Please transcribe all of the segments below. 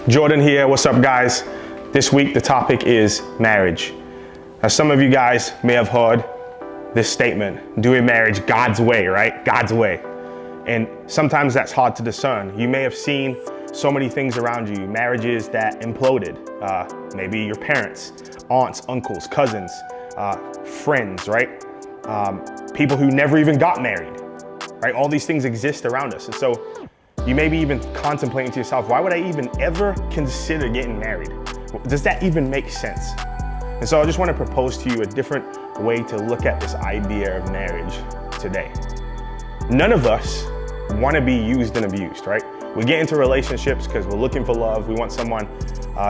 Jordan here. What's up, guys? This week the topic is marriage. Now, some of you guys may have heard this statement, doing marriage God's way, right? God's way. And sometimes that's hard to discern. You may have seen so many things around you, marriages that imploded, maybe your parents, aunts, uncles, cousins, friends, right? People who never even got married, right? All these things exist around us. And so you may be even contemplating to yourself, why would I even ever consider getting married? Does that even make sense? And so I just want to propose to you a different way to look at this idea of marriage today. None of us want to be used and abused, right? We get into relationships because we're looking for love. We want someone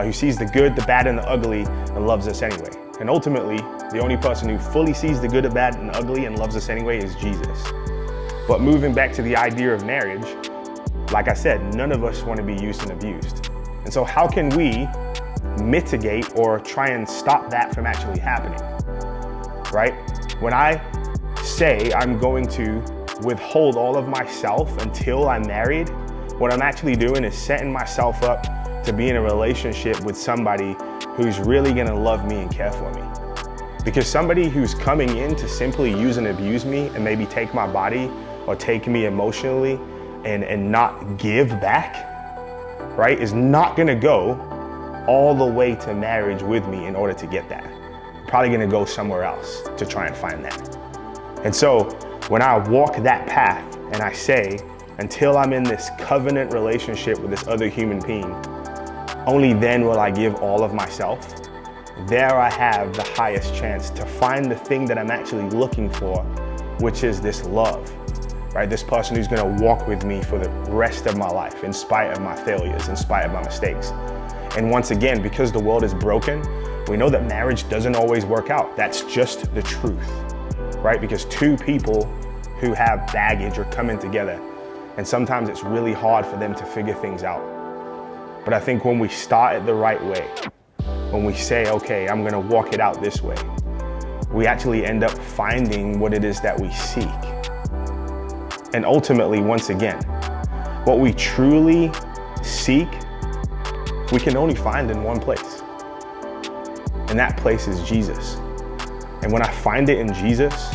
who sees the good, the bad, and the ugly and loves us anyway. And ultimately, the only person who fully sees the good, the bad, and the ugly and loves us anyway is Jesus. But moving back to the idea of marriage, like I said, none of us want to be used and abused. And so how can we mitigate or try and stop that from actually happening, right? When I say I'm going to withhold all of myself until I'm married, what I'm actually doing is setting myself up to be in a relationship with somebody who's really gonna love me and care for me. Because somebody who's coming in to simply use and abuse me and maybe take my body or take me emotionally and not give back, right, is not gonna go all the way to marriage with me in order to get that. Probably gonna go somewhere else to try and find that. And so when I walk that path and I say, until I'm in this covenant relationship with this other human being, only then will I give all of myself, there I have the highest chance to find the thing that I'm actually looking for, which is this love, right? This person who's gonna walk with me for the rest of my life, in spite of my failures, in spite of my mistakes. And once again, because the world is broken, we know that marriage doesn't always work out. That's just the truth, right? Because two people who have baggage are coming together, and sometimes it's really hard for them to figure things out. But I think when we start it the right way, when we say, okay, I'm gonna walk it out this way, we actually end up finding what it is that we seek. And ultimately, once again, what we truly seek, we can only find in one place. And that place is Jesus. And when I find it in Jesus,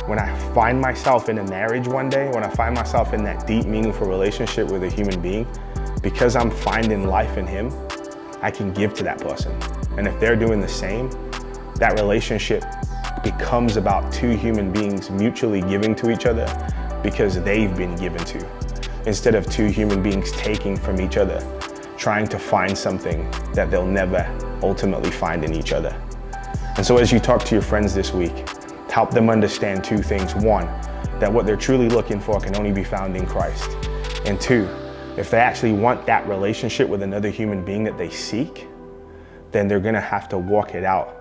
when I find myself in a marriage one day, when I find myself in that deep, meaningful relationship with a human being, because I'm finding life in Him, I can give to that person. And if they're doing the same, that relationship becomes about two human beings mutually giving to each other because they've been given to, instead of two human beings taking from each other, trying to find something that they'll never ultimately find in each other. And so as you talk to your friends this week, help them understand two things. One, that what they're truly looking for can only be found in Christ. And two, if they actually want that relationship with another human being that they seek, then they're gonna have to walk it out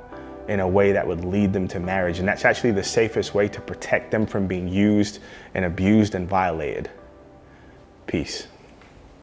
in a way that would lead them to marriage. And that's actually the safest way to protect them from being used and abused and violated. Peace.